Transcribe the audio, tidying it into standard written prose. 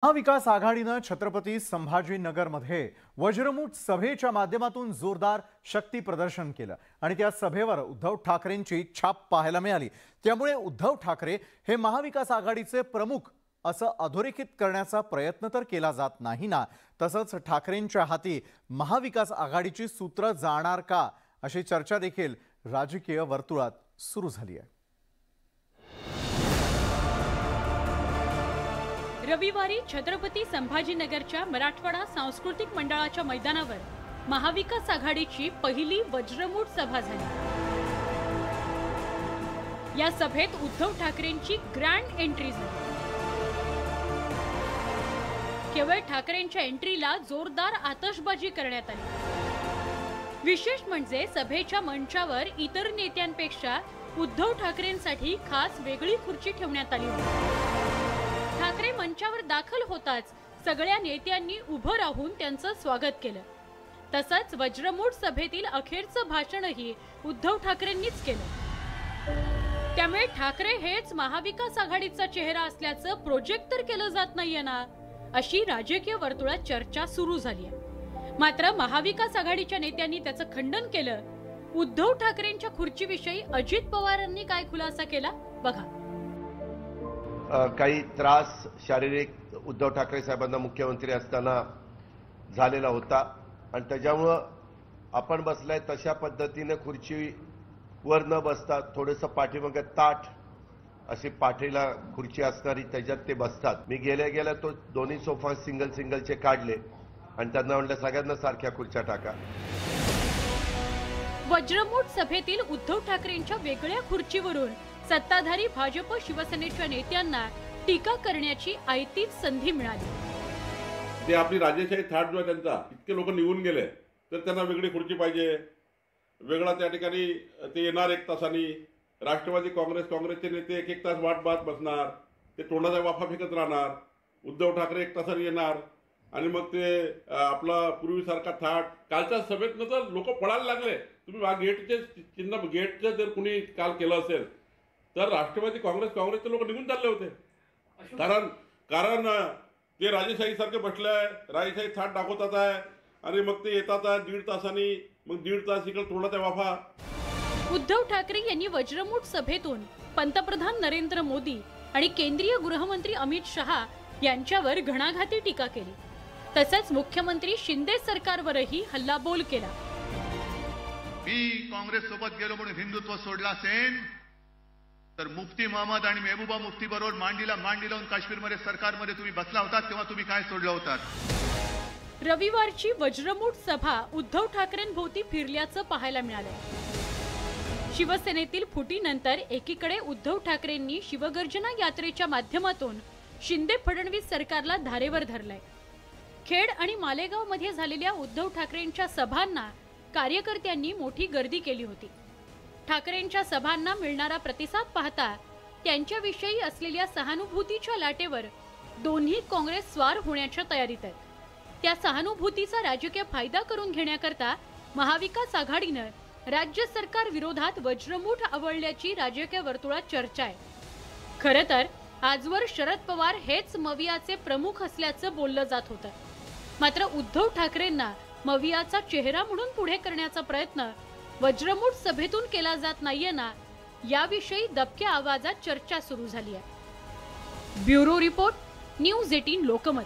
महाविकास आघाडीनं छत्रपती संभाजीनगरमध्ये वज्रमुठ सभेच्या माध्यमातून जोरदार शक्ती प्रदर्शन केलं आणि त्या सभेवर उद्धव ठाकरेंची छाप पाहायला मिळाली। त्यामुळे उद्धव ठाकरे हे महाविकास आघाडीचे प्रमुख असं अधोरेखित करण्याचा प्रयत्न तर केला जात नाही ना, तसंच ठाकरेंच्या हाती महाविकास आघाडीची सूत्र जाणार का अशी चर्चा देखील राजकीय वर्तुळात सुरू झाली आहे। रविवारी छत्रपती संभाजीनगरच्या मराठवाडा सांस्कृतिक मंडळाच्या मैदानावर महाविकास आघाडीची पहिली वज्रमुठ सभा झाली। या सभेत उद्धव ठाकरेंची ग्रँड एंट्री झाली। केवळ ठाकरेंच्या एंट्रीला जोरदार आतषबाजी करण्यात आली। विशेष म्हणजे सभेच्या मंचावर इतर नेत्यांपेक्षा उद्धव ठाकरेंसाठी खास वेगळी खुर्ची ठेवण्यात आली होती। ठाकरे मंचावर दाखल होताच सगळ्या नेत्यांनी उभं राहून त्यांचं स्वागत केलं। तसंच वज्रमुठ सभेतील अखेरचं भाषणही उद्धव ठाकरेंनीच केलं। त्यामुळे ठाकरे हेच महाविकास आघाडीचा चेहरा असल्याचं प्रोजेक्ट तर केलं जात नाहीये ना, अशी राजकीय वर्तुळात चर्चा सुरू झाली आहे। मात्र महाविकास आघाडीच्या नेत्यांनी त्याचं खंडन केलं। उद्धव ठाकरेंच्या खुर्चीविषयी अजित पवारांनी काय खुलासा केला बघा। काही त्रास शारीरिक उद्धव ठाकरे साहेबांना मुख्यमंत्री असताना झालेला होता आणि त्याच्यामुळं आपण बसलाय तशा पद्धतीने खुर्चीवर न बसता थोडंसं पाठीमागे ताठ अशी पाठीला खुर्ची असणारी त्याच्यात ते बसतात। मी गेल्या तो दोन्ही सोफा सिंगलचे काढले आणि त्यांना म्हटलं सगळ्यांना सारख्या खुर्च्या टाका। वज्रमुठ सभेतील उद्धव ठाकरेंच्या वेगळ्या खुर्चीवरून सत्ताधारी भाजप शिवसेनेच्या नेत्यांना टीका करण्याची आयतीच संधी मिळाली। ते आपली राजेशाही थाट जो त्यांचा इतके लोक निघून गेले तर त्यांना वेगळी खुर्ची पाहिजे, वेगळा त्या ठिकाणी ते येणार एक तासानी। राष्ट्रवादी काँग्रेसचे नेते एक तास वाट पाहत बसणार, ते तोंडाचा वाफा फेकत राहणार। उद्धव ठाकरे एक तासाने येणार आणि मग ते आपला पूर्वीसारखा थाट। कालच्या सभेत तर लोक पळायला लागले। तुम्ही गेटचे चिन्ह गेटचं जर कुणी काल केलं असेल तर राष्ट्रवादी काँग्रेसचे लोक निघून चालले होते। कारण ते राजेशाही सारखे बसले, राजेशाही थाट दाखवतात आहे आणि मग ते येतात 1.5 तासांनी, मग 1.5 तास इकडे तोंडाचा वाफा। उद्धव ठाकरे यांनी वज्रमुठ सभेतून पंतप्रधान नरेंद्र मोदी आणि केंद्रीय गृहमंत्री अमित शहा यांच्यावर घणाघाती टीका केली। तसंच मुख्यमंत्री शिंदे सरकारवरही हल्लाबोल केला। मी काँग्रेस सोबत गेलो म्हणून हिंदुत्व सोडला असेल तर मुफ्ती मोहम्मद आणि मेहबूबा मुफ्ती बरोबर मांडीला मांडी लावून काश्मीरमध्ये सरकारमध्ये तुम्ही बसला होता तेव्हा तुम्ही काय सोडलं होतात। रविवारची वज्रमुठ सभा उद्धव ठाकरेंभोवती फिरल्याचं पाहायला मिळालं। शिवसेनेतील फुटीनंतर एकीकडे उद्धव ठाकरेंनी शिवगर्जना यात्रेच्या माध्यमातून शिंदे फडणवीस सरकारला धारेवर धरलाय। खेड आणि मालेगाव मध्ये झालेल्या उद्धव ठाकरेंच्या सभांना कार्यकर्त्यांनी मोठी गर्दी केली होती। ठाकरेंच्या सभांना मिळणारा प्रतिसाद पाहता त्यांच्याविषयी असलेल्या सहानुभूतीच्या लाटेवर दोन्ही काँग्रेस स्वार होण्याच्या तयारीत आहेत। त्या सहानुभूतीचा राजकीय फायदा करून घेण्याकरता महाविकास आघाडीनं राज्य सरकार विरोधात वज्रमुठ आवळल्याची राजकीय वर्तुळात चर्चा आहे। खरं तर आजवर शरद पवार हेच मवियाचे प्रमुख असल्याचं बोललं जात होतं। मात्र उद्धव ठाकरेंना मवियाचा चेहरा म्हणून पुढे करण्याचा प्रयत्न वज्रमुठ सभेतून केला जात नाहीये ना, याविषयी दबक्या आवाजात चर्चा सुरू झाली आहे। Bureau report, news 18 Lokmat.